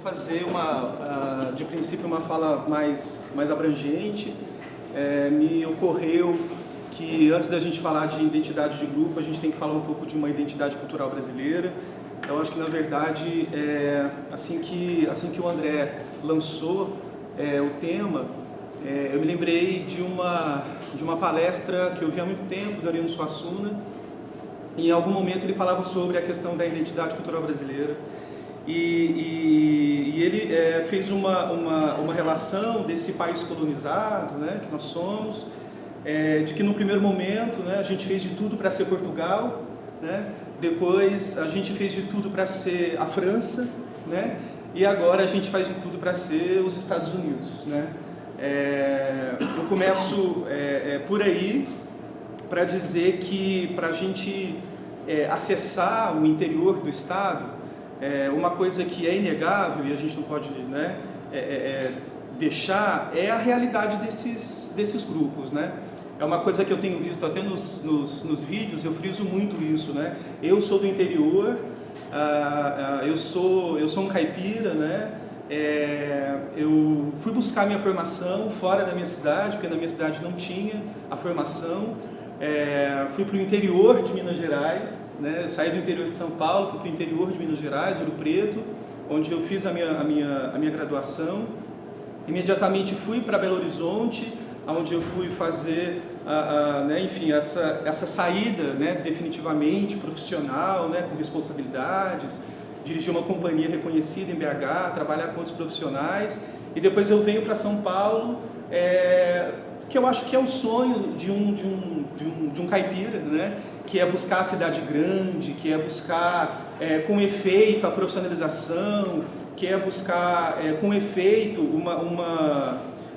fazer de princípio, uma fala mais abrangente. Me ocorreu que antes da gente falar de identidade de grupo, a gente tem que falar um pouco de uma identidade cultural brasileira. Então, acho que, na verdade, assim que o André lançou o tema, eu me lembrei de uma palestra que eu vi há muito tempo, do Ariano Suassuna. Em algum momento ele falava sobre a questão da identidade cultural brasileira. E ele fez uma relação desse país colonizado, né, que nós somos, de que no primeiro momento, né, a gente fez de tudo para ser Portugal, né, depois a gente fez de tudo para ser a França, né, e agora a gente faz de tudo para ser os Estados Unidos, né. Eu começo por aí para dizer que para a gente acessar o interior do Estado, uma coisa que é inegável e a gente não pode, né, deixar é a realidade desses grupos, né? É uma coisa que eu tenho visto até nos vídeos, eu friso muito isso, né? Eu sou do interior, eu sou um caipira, né? Eu fui buscar minha formação fora da minha cidade, porque na minha cidade não tinha a formação. Fui para o interior de Minas Gerais, né? Eu saí do interior de São Paulo, fui para o interior de Minas Gerais, Ouro Preto, onde eu fiz a minha graduação. Imediatamente fui para Belo Horizonte, onde eu fui fazer né, enfim, essa saída, né, definitivamente profissional, né, com responsabilidades, dirigir uma companhia reconhecida em BH, trabalhar com outros profissionais, e depois eu venho para São Paulo, que eu acho que é o sonho de um caipira, né? Que é buscar a cidade grande, que é buscar com efeito a profissionalização, que é buscar com efeito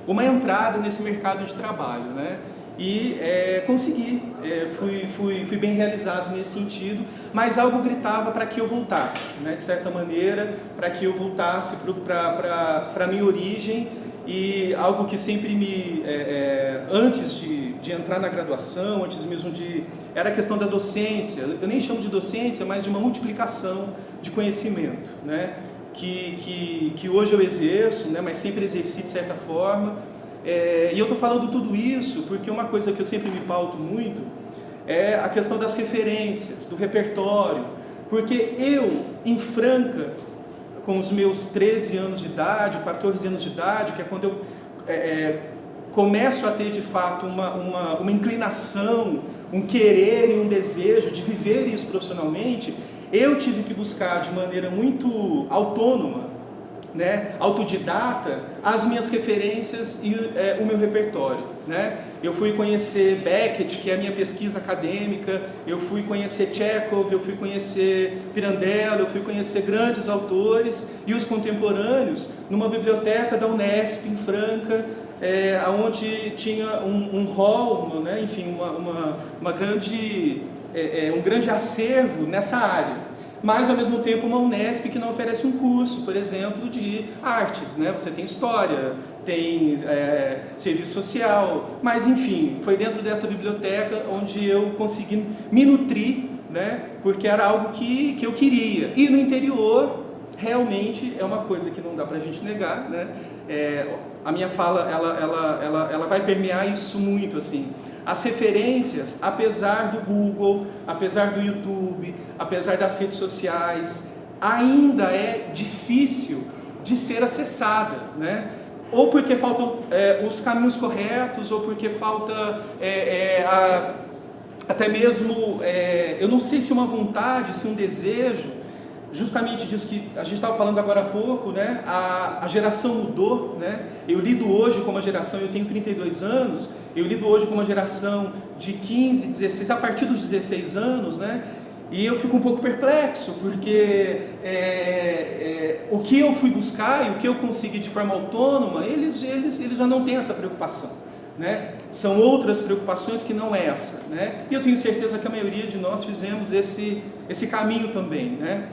uma entrada nesse mercado de trabalho, né? E consegui, fui bem realizado nesse sentido, mas algo gritava para que eu voltasse, né? De certa maneira, para que eu voltasse para a minha origem. E algo que sempre antes de entrar na graduação, antes mesmo era a questão da docência. Eu nem chamo de docência, mas de uma multiplicação de conhecimento, né? Que hoje eu exerço, né? Mas sempre exerci de certa forma. E eu estou falando tudo isso porque uma coisa que eu sempre me pauto muito é a questão das referências, do repertório. Porque eu, em Franca, com os meus 13 anos de idade, 14 anos de idade, que é quando eu começo a ter de fato uma inclinação, um querer e um desejo de viver isso profissionalmente, eu tive que buscar de maneira muito autônoma, né, autodidata, as minhas referências e o meu repertório, né? Eu fui conhecer Beckett, que é a minha pesquisa acadêmica, eu fui conhecer Chekhov, eu fui conhecer Pirandello, eu fui conhecer grandes autores e os contemporâneos numa biblioteca da Unesp em Franca, onde tinha um hall, né, enfim, um grande acervo nessa área. Mas, ao mesmo tempo, uma Unesp que não oferece um curso, por exemplo, de artes, né? Você tem história, tem serviço social, mas, enfim, foi dentro dessa biblioteca onde eu consegui me nutrir, né? Porque era algo que eu queria. E no interior, realmente, é uma coisa que não dá pra gente negar, né? A minha fala, ela vai permear isso muito, assim. As referências, apesar do Google, apesar do YouTube, apesar das redes sociais, ainda é difícil de ser acessada, né? Ou porque faltam os caminhos corretos, ou porque falta até mesmo, eu não sei se uma vontade, se um desejo, justamente disso que a gente estava falando agora há pouco, né? A geração mudou, né? Eu lido hoje com uma geração, eu tenho 32 anos, eu lido hoje com uma geração de 15, 16, a partir dos 16 anos, né? E eu fico um pouco perplexo, porque o que eu fui buscar e o que eu consegui de forma autônoma, eles já não têm essa preocupação, né? São outras preocupações que não essa, né? E eu tenho certeza que a maioria de nós fizemos esse caminho também, né?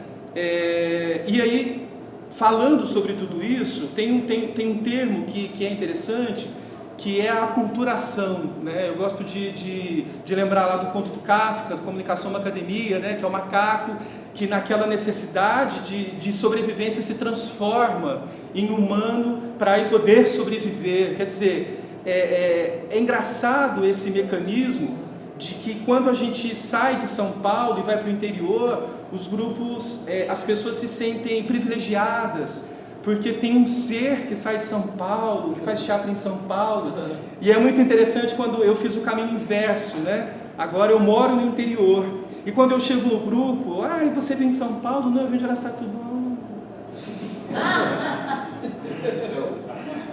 E aí, falando sobre tudo isso, tem um termo que é interessante, que é a aculturação, né? Eu gosto de lembrar lá do conto do Kafka, do Comunicação na Academia, né? Que é o macaco que naquela necessidade de sobrevivência se transforma em humano para poder sobreviver. Quer dizer, é engraçado esse mecanismo de que quando a gente sai de São Paulo e vai para o interior, os grupos, as pessoas se sentem privilegiadas, porque tem um ser que sai de São Paulo, que faz teatro em São Paulo, e é muito interessante quando eu fiz o caminho inverso, né? Agora eu moro no interior, e quando eu chego no grupo, você vem de São Paulo? Não, eu venho de Araçatuba.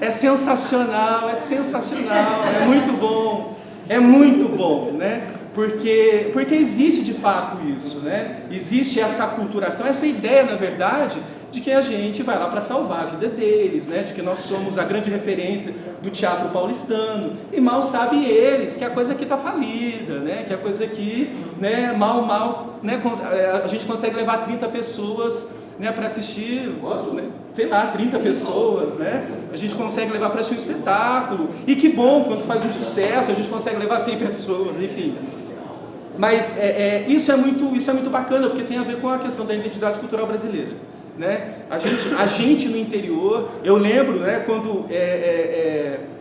É sensacional, é muito bom, né? Porque existe de fato isso, né? Existe essa aculturação, essa ideia, na verdade, de que a gente vai lá para salvar a vida deles, né? De que nós somos a grande referência do teatro paulistano, e mal sabem eles que a coisa aqui está falida, né? Que a coisa aqui, né, né, a gente consegue levar 30 pessoas, né, para assistir, né, sei lá, 30 pessoas, né? A gente consegue levar para assistir um espetáculo, e que bom, quando faz um sucesso, a gente consegue levar 100 pessoas, enfim. Mas isso é muito bacana, porque tem a ver com a questão da identidade cultural brasileira, né? A gente no interior, eu lembro, né, quando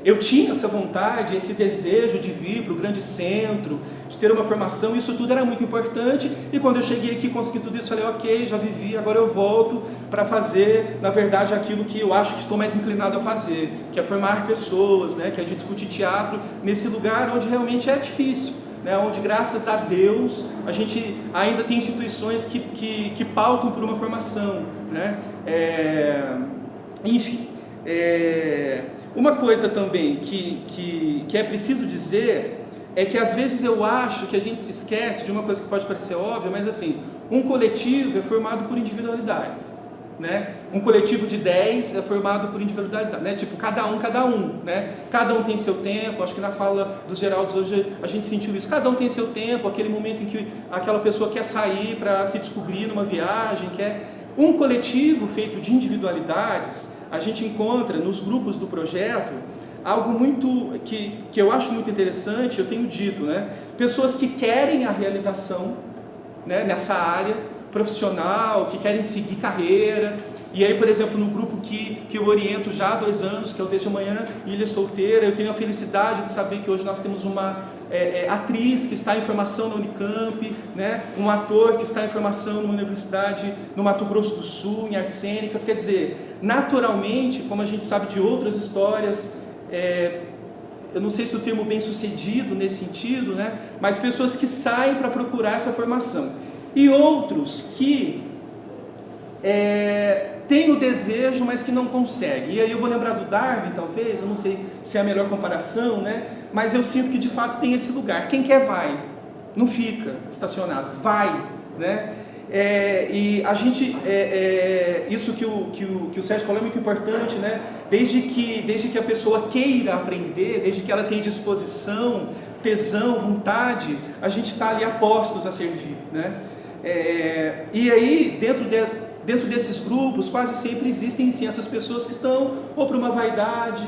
eu tinha essa vontade, esse desejo de vir para o grande centro, de ter uma formação, isso tudo era muito importante, e quando eu cheguei aqui, consegui tudo isso, falei, ok, já vivi, agora eu volto para fazer, na verdade, aquilo que eu acho que estou mais inclinado a fazer, que é formar pessoas, né, que é de discutir teatro nesse lugar onde realmente é difícil, né, onde, graças a Deus, a gente ainda tem instituições que pautam por uma formação, né? Enfim, uma coisa também que é preciso dizer é que às vezes eu acho que a gente se esquece de uma coisa que pode parecer óbvia, mas assim, um coletivo é formado por individualidades, né? Um coletivo de 10 é formado por individualidade, né? Tipo, cada um, né? Cada um tem seu tempo. Acho que na fala dos Geraldos hoje a gente sentiu isso. Cada um tem seu tempo, aquele momento em que aquela pessoa quer sair para se descobrir numa viagem, quer... Um coletivo feito de individualidades, a gente encontra nos grupos do projeto algo muito que eu acho muito interessante. Eu tenho dito, né? Pessoas que querem a realização, né, nessa área profissional, que querem seguir carreira. E aí, por exemplo, no grupo que eu oriento já há 2 anos, que é o Desde Amanhã, Ilha Solteira, eu tenho a felicidade de saber que hoje nós temos uma atriz que está em formação na Unicamp, né? Um ator que está em formação numa universidade no Mato Grosso do Sul, em artes cênicas. Quer dizer, naturalmente, como a gente sabe de outras histórias, eu não sei se o termo bem-sucedido nesse sentido, né? Mas pessoas que saem para procurar essa formação. E outros que têm o desejo, mas que não conseguem. E aí eu vou lembrar do Darwin, talvez, eu não sei se é a melhor comparação, né? Mas eu sinto que de fato tem esse lugar. Quem quer vai, não fica estacionado, vai, né? E a gente, isso que o Sérgio falou é muito importante, né? Desde que a pessoa queira aprender, desde que ela tenha disposição, tesão, vontade, a gente está ali a postos a servir, né? E aí, dentro desses grupos, quase sempre existem sim essas pessoas que estão ou por uma vaidade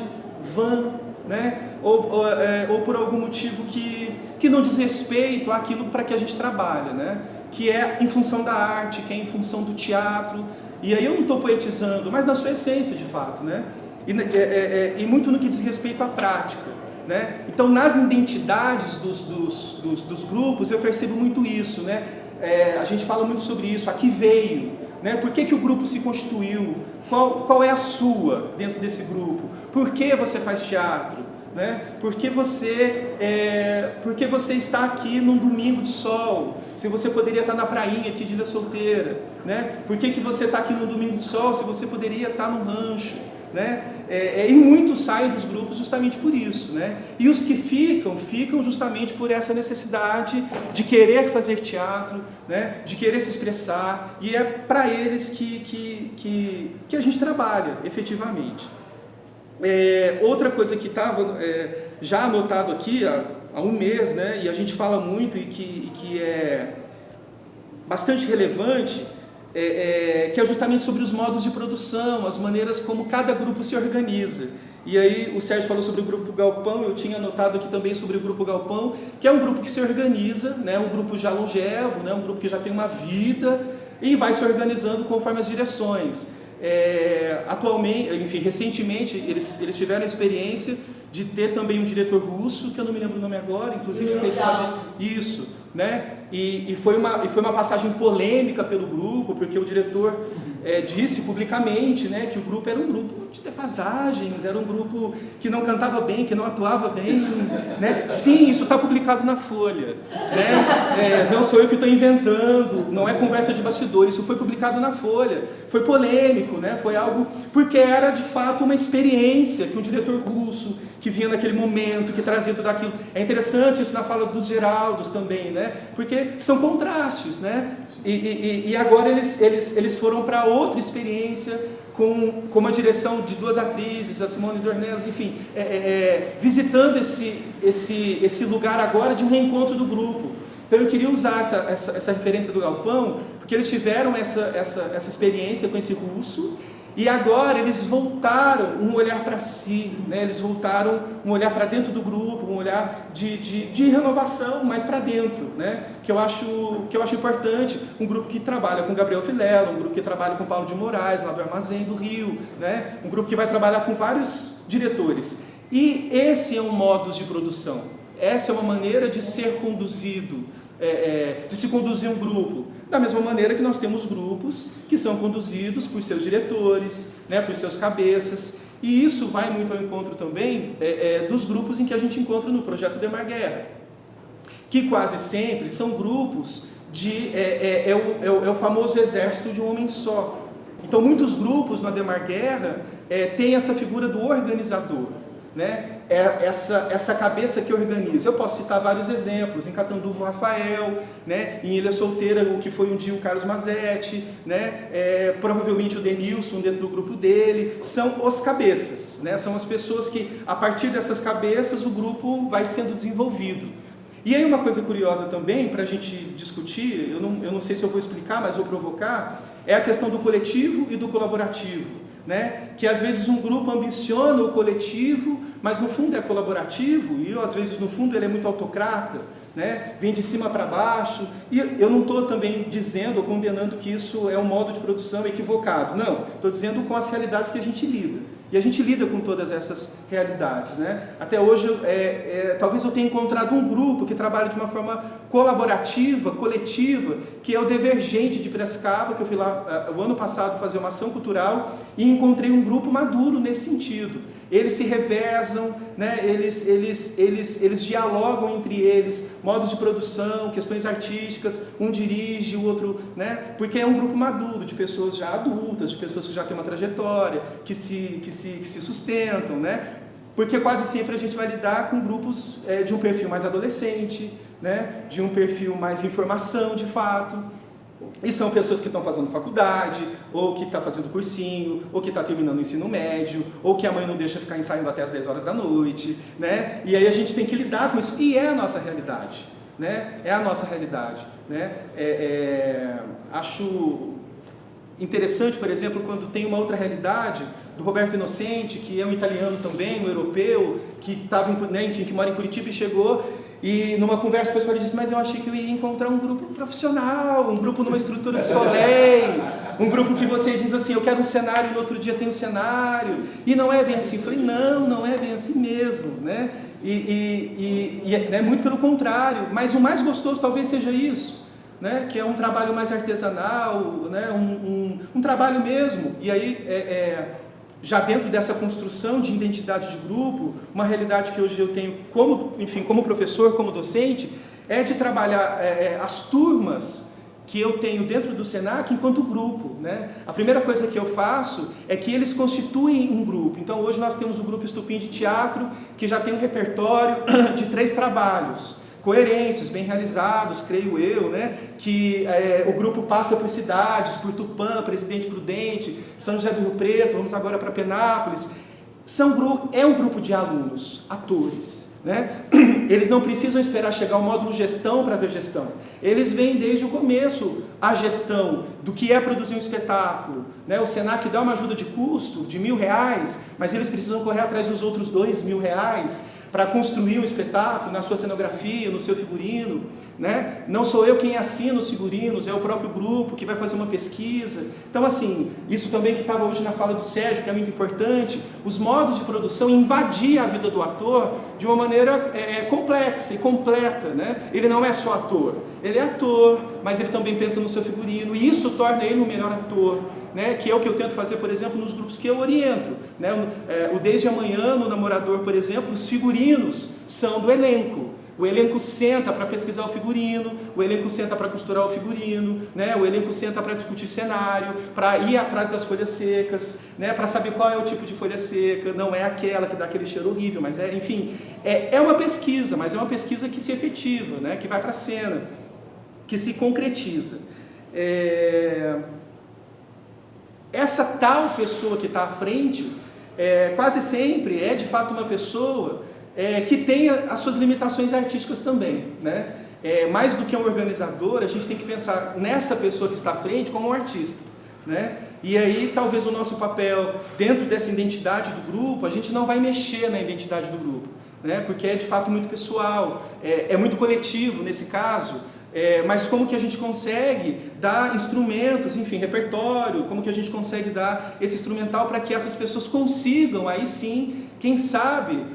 vã, né? Ou por algum motivo que não diz respeito àquilo para que a gente trabalha, né? Que é em função da arte, que é em função do teatro. E aí eu não estou poetizando, mas na sua essência, de fato, né? E muito no que diz respeito à prática, né? Então, nas identidades dos grupos, eu percebo muito isso, né? A gente fala muito sobre isso, a que veio, né? Por que o grupo se constituiu? Qual é a sua dentro desse grupo? Por que você faz teatro? Né? Por que você está aqui num domingo de sol, se você poderia estar na prainha aqui de Ilha Solteira? Né? Por que você está aqui num domingo de sol, se você poderia estar num rancho? Né? E muitos saem dos grupos justamente por isso, né? E os que ficam justamente por essa necessidade de querer fazer teatro, né? De querer se expressar, e é para eles que a gente trabalha efetivamente. Outra coisa que estava já anotado aqui há 1 mês, né? E a gente fala muito e que é bastante relevante, que é justamente sobre os modos de produção, as maneiras como cada grupo se organiza. E aí o Sérgio falou sobre o Grupo Galpão, eu tinha anotado aqui também sobre o Grupo Galpão, que é um grupo que se organiza, né? Um grupo já longevo, né? Um grupo que já tem uma vida, e vai se organizando conforme as direções. Atualmente, enfim, recentemente, eles tiveram a experiência de ter também um diretor russo, que eu não me lembro o nome agora, inclusive esteve isso, né? E foi uma passagem polêmica pelo grupo, porque o diretor disse publicamente, né, que o grupo era um grupo de defasagens, era um grupo que não cantava bem, que não atuava bem, né? Sim, isso está publicado na Folha, né? Não sou eu que estou inventando, não é conversa de bastidores, isso foi publicado na Folha, foi polêmico, né? Foi algo, porque era de fato uma experiência que um diretor russo, que vinha naquele momento, que trazia tudo aquilo. É interessante isso na fala dos Geraldos também, né? Porque são contrastes, né? E agora eles foram para outra experiência com uma direção de duas atrizes, a Simone Dornelas, enfim, visitando esse lugar agora de um reencontro do grupo. Então eu queria usar essa referência do Galpão, porque eles tiveram essa experiência com esse russo, e agora eles voltaram um olhar para si, né? Eles voltaram um olhar para dentro do grupo, um olhar de renovação mais para dentro, né? que eu acho importante. Um grupo que trabalha com Gabriel Vilela, um grupo que trabalha com Paulo de Moraes, lá do Armazém do Rio, né? Um grupo que vai trabalhar com vários diretores. E esse é um modus de produção, essa é uma maneira de ser conduzido, de se conduzir um grupo. Da mesma maneira que nós temos grupos que são conduzidos por seus diretores, né, por seus cabeças, e isso vai muito ao encontro também dos grupos em que a gente encontra no Projeto Demar Guerra, que quase sempre são grupos o famoso exército de um homem só. Então muitos grupos no Ademar Guerra têm essa figura do organizador, né? Essa cabeça que organiza. Eu posso citar vários exemplos. Em Catanduva, o Rafael, né? Em Ilha Solteira, o que foi um dia o Carlos Mazetti, né? Provavelmente o Denilson dentro do grupo dele. São os cabeças, né? São as pessoas que, a partir dessas cabeças, o grupo vai sendo desenvolvido. E aí uma coisa curiosa também, para a gente discutir, eu não sei se eu vou explicar, mas vou provocar, é a questão do coletivo e do colaborativo. Né? Que às vezes um grupo ambiciona o coletivo, mas no fundo é colaborativo, e às vezes no fundo ele é muito autocrata, né? Vem de cima para baixo, e eu não estou também dizendo ou condenando que isso é um modo de produção equivocado, não, estou dizendo com as realidades que a gente lida, e a gente lida com todas essas realidades, né? Até hoje, talvez eu tenha encontrado um grupo que trabalha de uma forma colaborativa, coletiva, que é o Divergente de Piracicaba, que eu fui lá o ano passado fazer uma ação cultural e encontrei um grupo maduro nesse sentido. Eles se revezam, né? Eles dialogam entre eles, modos de produção, questões artísticas, um dirige, o outro, né? Porque é um grupo maduro, de pessoas já adultas, de pessoas que já têm uma trajetória, que se sustentam, né? Porque quase sempre a gente vai lidar com grupos de um perfil mais adolescente, né? De um perfil mais informação, de fato. E são pessoas que estão fazendo faculdade, ou que estão fazendo cursinho, ou que está terminando o ensino médio, ou que a mãe não deixa ficar ensaiando até as 10 horas da noite, né? E aí a gente tem que lidar com isso, e é a nossa realidade, né? É a nossa realidade, né? Acho interessante, por exemplo, quando tem uma outra realidade do Roberto Inocente, que é um italiano também, um europeu, que estava, né, enfim, que mora em Curitiba e chegou. E numa conversa o pessoal disse, mas eu achei que eu ia encontrar um grupo profissional, um grupo numa estrutura de Soleil, um grupo que você diz assim, eu quero um cenário e no outro dia tem um cenário, e não é bem assim. Eu falei, não é bem assim mesmo, né? E é muito pelo contrário, mas o mais gostoso talvez seja isso, né? Que é um trabalho mais artesanal, né? Um trabalho mesmo, e aí já dentro dessa construção de identidade de grupo, uma realidade que hoje eu tenho como professor, como docente, é de trabalhar as turmas que eu tenho dentro do Senac enquanto grupo, né? A primeira coisa que eu faço é que eles constituem um grupo. Então hoje nós temos o grupo Estupim de Teatro, que já tem um repertório de 3 trabalhos, coerentes, bem realizados, creio eu, né? Que o grupo passa por cidades, por Tupã, Presidente Prudente, São José do Rio Preto, vamos agora para Penápolis. É um grupo de alunos, atores, né? Eles não precisam esperar chegar ao módulo gestão para ver gestão. Eles vêm desde o começo a gestão do que é produzir um espetáculo, né? O Senac dá uma ajuda de custo de R$1.000, mas eles precisam correr atrás dos outros R$2.000 para construir um espetáculo na sua cenografia, no seu figurino, né? Não sou eu quem assina os figurinos, é o próprio grupo que vai fazer uma pesquisa. Então, assim, isso também que estava hoje na fala do Sérgio, que é muito importante, os modos de produção invadiam a vida do ator de uma maneira complexa e completa, né? Ele não é só ator, ele é ator, mas ele também pensa no seu figurino, e isso torna ele um melhor ator, né, que é o que eu tento fazer, por exemplo, nos grupos que eu oriento, né, o Desde Amanhã, no Namorador, por exemplo, os figurinos são do elenco. O elenco senta para pesquisar o figurino, o elenco senta para costurar o figurino, né, o elenco senta para discutir cenário, para ir atrás das folhas secas, né, para saber qual é o tipo de folha seca, não é aquela que dá aquele cheiro horrível, mas enfim, é uma pesquisa, mas é uma pesquisa que se efetiva, né, que vai para a cena, que se concretiza. Essa tal pessoa que está à frente, quase sempre é de fato uma pessoa que tem as suas limitações artísticas também, né? Mais do que um organizador, a gente tem que pensar nessa pessoa que está à frente como um artista, né? E aí talvez o nosso papel dentro dessa identidade do grupo, a gente não vai mexer na identidade do grupo, né? Porque é de fato muito pessoal, é muito coletivo nesse caso. Mas como que a gente consegue dar instrumentos, enfim, repertório, como que a gente consegue dar esse instrumental para que essas pessoas consigam, aí sim, quem sabe,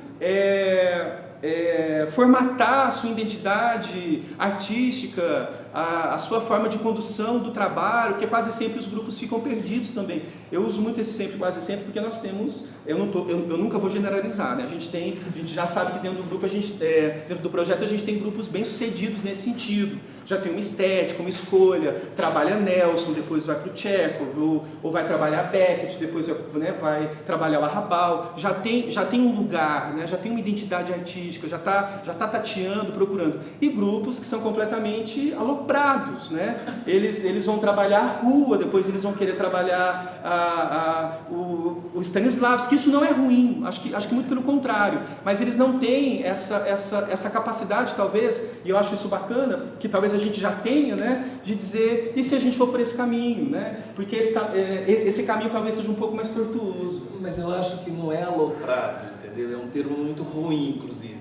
formatar a sua identidade artística, a sua forma de condução do trabalho, porque quase sempre os grupos ficam perdidos também. Eu uso muito esse sempre, quase sempre, porque nós temos, eu nunca vou generalizar, né? A gente já sabe que dentro do grupo, dentro do projeto, a gente tem grupos bem sucedidos nesse sentido. Já tem uma estética, uma escolha, trabalha Nelson, depois vai para o Tchekhov, ou vai trabalhar Beckett, depois, né, vai trabalhar o Arrabal, já tem um lugar, né, já tem uma identidade artística, já tá tateando, procurando. E grupos que são completamente aloprados, né? Eles vão trabalhar a rua, depois eles vão querer trabalhar o Stanislavski, isso não é ruim, acho que muito pelo contrário, mas eles não têm essa capacidade, talvez, e eu acho isso bacana, que talvez a gente já tenha, né, de dizer, e se a gente for por esse caminho, né, porque esse caminho talvez seja um pouco mais tortuoso. Mas eu acho que não é aloprado, entendeu? É um termo muito ruim, inclusive,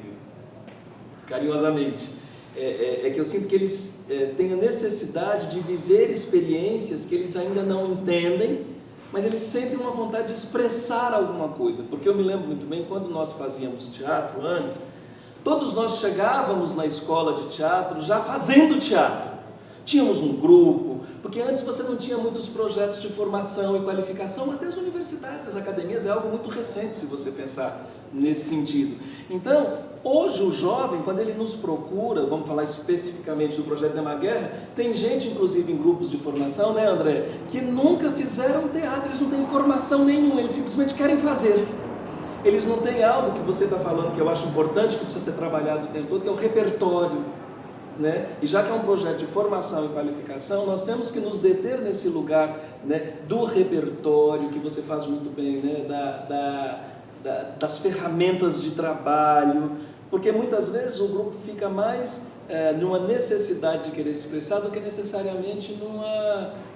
carinhosamente. Que eu sinto que eles têm a necessidade de viver experiências que eles ainda não entendem, mas eles sentem uma vontade de expressar alguma coisa, porque eu me lembro muito bem, quando nós fazíamos teatro antes, todos nós chegávamos na escola de teatro já fazendo teatro. Tínhamos um grupo, porque antes você não tinha muitos projetos de formação e qualificação, até as universidades, as academias, é algo muito recente se você pensar nesse sentido. Então, hoje o jovem, quando ele nos procura, vamos falar especificamente do Projeto Neymar Guerra, tem gente, inclusive em grupos de formação, né, André, que nunca fizeram teatro, eles não têm formação nenhuma, eles simplesmente querem fazer. Eles não têm algo que você está falando que eu acho importante, que precisa ser trabalhado o tempo todo, que é o repertório, né? E já que é um projeto de formação e qualificação, nós temos que nos deter nesse lugar, né, do repertório, que você faz muito bem, né, das ferramentas de trabalho, porque muitas vezes o grupo fica mais numa necessidade de querer se expressar do que necessariamente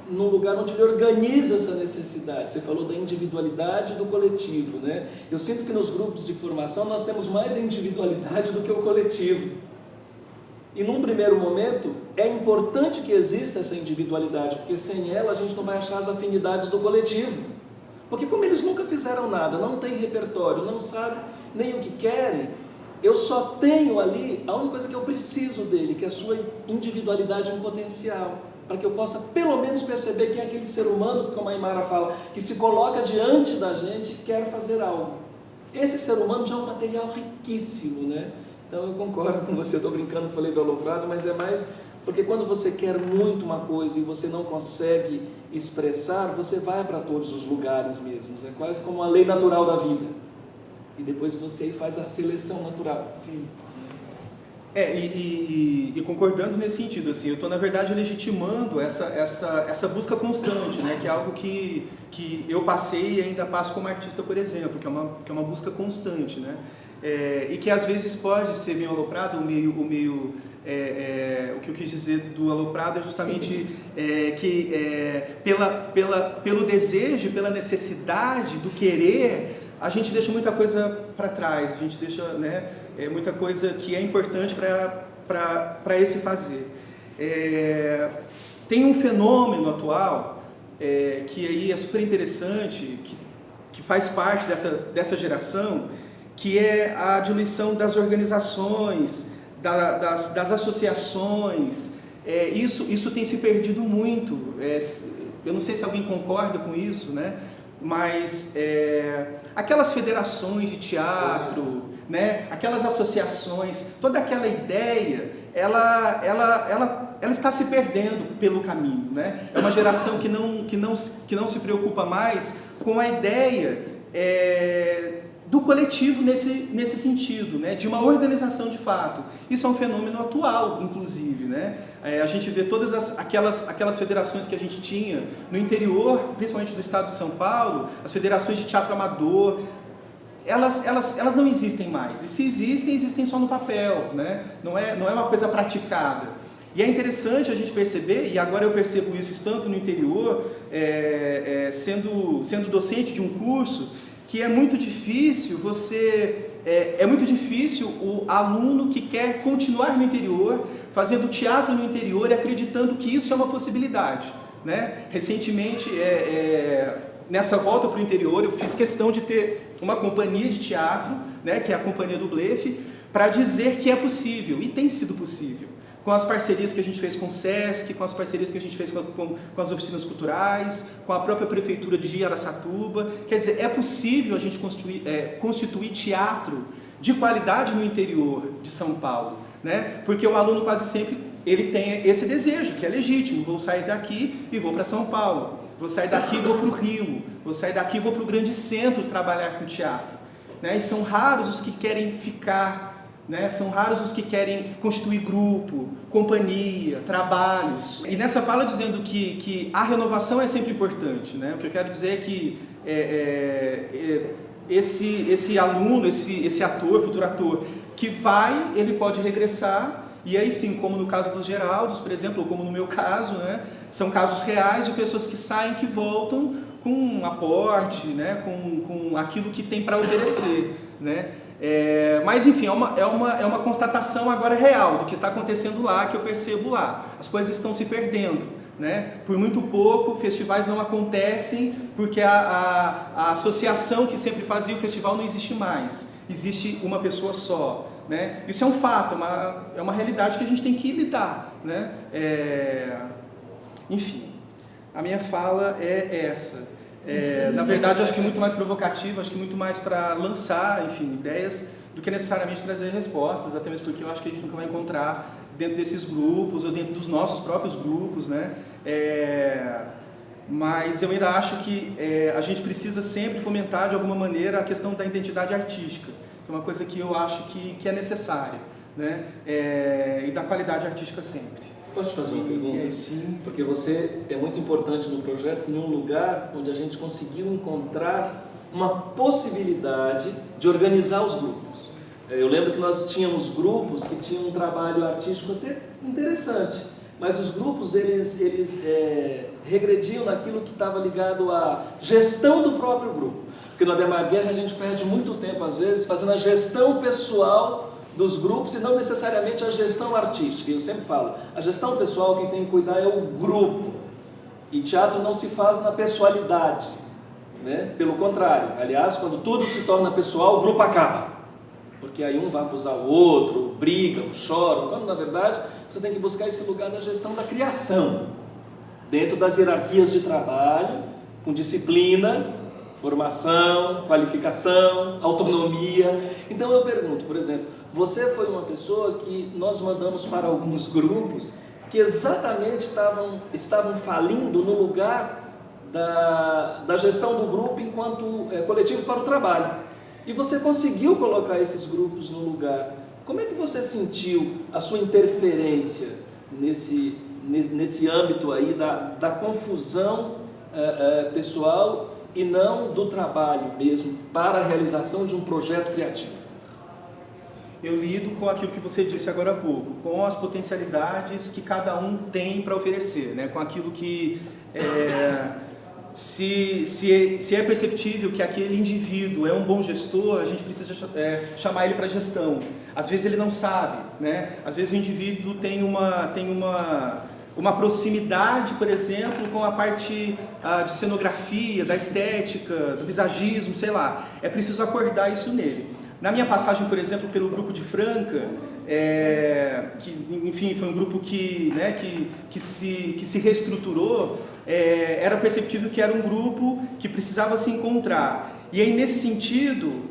num lugar onde ele organiza essa necessidade. Você falou da individualidade do coletivo, né? Eu sinto que nos grupos de formação nós temos mais a individualidade do que o coletivo. E num primeiro momento é importante que exista essa individualidade, porque sem ela a gente não vai achar as afinidades do coletivo. Porque como eles nunca fizeram nada, não têm repertório, não sabem nem o que querem, eu só tenho ali a única coisa que eu preciso dele, que é a sua individualidade em potencial, para que eu possa pelo menos perceber quem é aquele ser humano, como a Aymara fala, que se coloca diante da gente e quer fazer algo. Esse ser humano já é um material riquíssimo, né? Então eu concordo com você, eu estou brincando que falei do aloprado, mas é mais porque quando você quer muito uma coisa e você não consegue expressar, você vai para todos os lugares mesmos, é quase como a lei natural da vida. E depois você faz a seleção natural. Sim. E concordando nesse sentido, assim, eu estou na verdade legitimando essa busca constante, né, que é algo que eu passei e ainda passo como artista, por exemplo, que é uma busca constante, né, e que às vezes pode ser meio aloprado, meio O que eu quis dizer do aloprado é justamente pelo desejo, pela necessidade do querer, a gente deixa muita coisa para trás, a gente deixa, né, muita coisa que é importante para esse fazer. Tem um fenômeno atual que aí é super interessante, que faz parte dessa geração, que é a diluição das organizações, das associações. Isso tem se perdido muito. Eu não sei se alguém concorda com isso, né? Mas aquelas federações de teatro, né? Aquelas associações, toda aquela ideia, ela está se perdendo pelo caminho, né? É uma geração que não se preocupa mais com a ideia do coletivo nesse sentido, né? De uma organização de fato. Isso é um fenômeno atual, inclusive, né? A gente vê todas aquelas federações que a gente tinha no interior, principalmente do estado de São Paulo, as federações de teatro amador, elas não existem mais. E se existem só no papel, né? Não é uma coisa praticada. E é interessante a gente perceber, e agora eu percebo isso estando no interior, sendo docente de um curso, que é muito difícil o aluno que quer continuar no interior, fazendo teatro no interior e acreditando que isso é uma possibilidade, né? Recentemente, nessa volta para o interior, eu fiz questão de ter uma companhia de teatro, né, que é a Companhia do Blefe, para dizer que é possível, e tem sido possível. Com as parcerias que a gente fez com o SESC, com as parcerias que a gente fez com as oficinas culturais, com a própria prefeitura de Araçatuba. Quer dizer, é possível a gente constituir teatro de qualidade no interior de São Paulo, né? Porque o aluno quase sempre ele tem esse desejo, que é legítimo. Vou sair daqui e vou para São Paulo. Vou sair daqui e vou para o Rio. Vou sair daqui e vou para o grande centro trabalhar com teatro, né? E são raros os que querem ficar, né? São raros os que querem constituir grupo, companhia, trabalhos. E nessa fala dizendo que a renovação é sempre importante, né? O que eu quero dizer é que esse aluno, esse ator, futuro ator, que ele pode regressar, e aí sim, como no caso dos Geraldos, por exemplo, ou como no meu caso, né? São casos reais de pessoas que saem, que voltam com um aporte, né? Com aquilo que tem para oferecer, né? Mas enfim, é uma constatação agora real do que está acontecendo lá, que eu percebo lá. As coisas estão se perdendo, né? Por muito pouco, festivais não acontecem porque a associação que sempre fazia o festival não existe mais. Existe uma pessoa só, né? Isso é um fato, é uma realidade que a gente tem que lidar, né? Enfim, a minha fala é essa. Na verdade, acho que muito mais provocativa, acho que muito mais para lançar, enfim, ideias, do que necessariamente trazer respostas, até mesmo porque eu acho que a gente nunca vai encontrar dentro desses grupos, ou dentro dos nossos próprios grupos, né? Mas eu ainda acho que a gente precisa sempre fomentar, de alguma maneira, a questão da identidade artística, que é uma coisa que eu acho que é necessária, né? E da qualidade artística sempre. Posso te fazer uma pergunta? Sim. Porque você é muito importante no projeto, num lugar onde a gente conseguiu encontrar uma possibilidade de organizar os grupos. Eu lembro que nós tínhamos grupos que tinham um trabalho artístico até interessante, mas os grupos eles regrediam naquilo que estava ligado à gestão do próprio grupo. Porque no Ademar Guerra a gente perde muito tempo, às vezes, fazendo a gestão pessoal dos grupos e não necessariamente a gestão artística. Eu sempre falo, a gestão pessoal quem tem que cuidar é o grupo. E teatro não se faz na pessoalidade, né? Pelo contrário, aliás, quando tudo se torna pessoal, o grupo acaba. Porque aí um vai acusar o outro, brigam, choram, quando na verdade você tem que buscar esse lugar da gestão da criação, dentro das hierarquias de trabalho, com disciplina, formação, qualificação, autonomia. Então eu pergunto, por exemplo, você foi uma pessoa que nós mandamos para alguns grupos que exatamente estavam falindo no lugar da gestão do grupo enquanto coletivo para o trabalho. E você conseguiu colocar esses grupos no lugar. Como é que você sentiu a sua interferência nesse âmbito aí da confusão pessoal e não do trabalho mesmo para a realização de um projeto criativo? eu lido com aquilo que você disse agora há pouco, com as potencialidades que cada um tem para oferecer, né? Com aquilo que se é perceptível que aquele indivíduo é um bom gestor, a gente precisa chamar ele para gestão. Às vezes ele não sabe, né? Às vezes o indivíduo tem uma proximidade, por exemplo, com a parte de cenografia, da estética, do visagismo, sei lá. É preciso acordar isso nele. Na minha passagem, por exemplo, pelo grupo de Franca, que, enfim, foi um grupo que se reestruturou, era perceptível que era um grupo que precisava se encontrar. E aí, nesse sentido,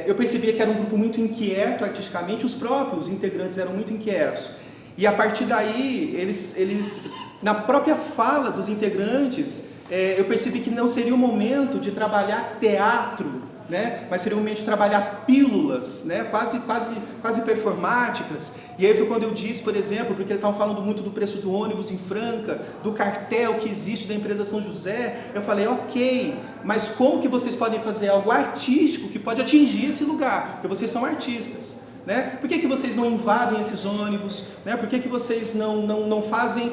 eu percebia que era um grupo muito inquieto artisticamente, os próprios integrantes eram muito inquietos. E a partir daí, eles na própria fala dos integrantes, eu percebi que não seria o momento de trabalhar teatro, né? Mas seria o momento de trabalhar pílulas, né? quase performáticas. E aí foi quando eu disse, por exemplo, porque eles estavam falando muito do preço do ônibus em Franca, do cartel que existe da empresa São José, eu falei, ok, mas como que vocês podem fazer algo artístico que pode atingir esse lugar? Porque vocês são artistas. Né? Por que vocês não invadem esses ônibus? Né? Por que vocês não fazem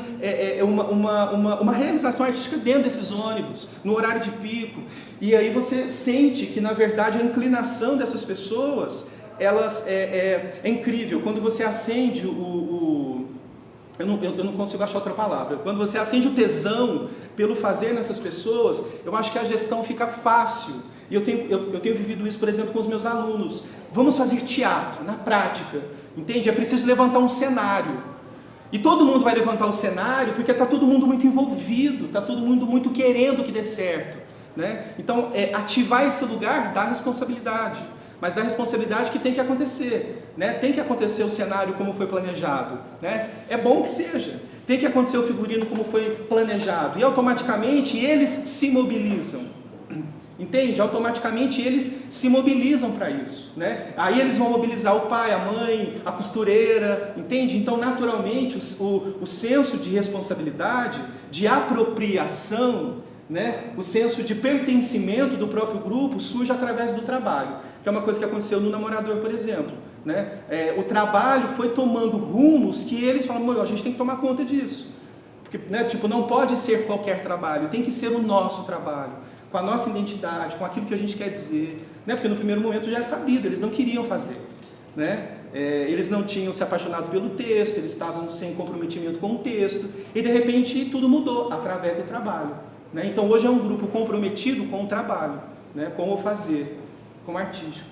uma realização artística dentro desses ônibus, no horário de pico? E aí você sente que, na verdade, a inclinação dessas pessoas é incrível. Quando você acende eu não consigo achar outra palavra. Quando você acende o tesão pelo fazer nessas pessoas, eu acho que a gestão fica fácil. E eu tenho vivido isso, por exemplo, com os meus alunos. Vamos fazer teatro, na prática, entende? É preciso levantar um cenário. E todo mundo vai levantar o cenário porque está todo mundo muito envolvido, está todo mundo muito querendo que dê certo, né? Então, ativar esse lugar dá responsabilidade, mas dá responsabilidade que tem que acontecer, né? Tem que acontecer o cenário como foi planejado, né? É bom que seja. Tem que acontecer o figurino como foi planejado. E automaticamente eles se mobilizam. Entende? Automaticamente eles se mobilizam para isso, né? Aí eles vão mobilizar o pai, a mãe, a costureira, entende? Então, naturalmente, o senso de responsabilidade, de apropriação, né? O senso de pertencimento do próprio grupo surge através do trabalho, que é uma coisa que aconteceu no Namorador, por exemplo, né? O trabalho foi tomando rumos que eles falam, a gente tem que tomar conta disso, porque, né, não pode ser qualquer trabalho, tem que ser o nosso trabalho, com a nossa identidade, com aquilo que a gente quer dizer, né? Porque no primeiro momento já é sabido, eles não queriam fazer, né? Eles não tinham se apaixonado pelo texto, eles estavam sem comprometimento com o texto, e de repente tudo mudou através do trabalho, né? Então hoje é um grupo comprometido com o trabalho, né? Com o fazer, com o artístico.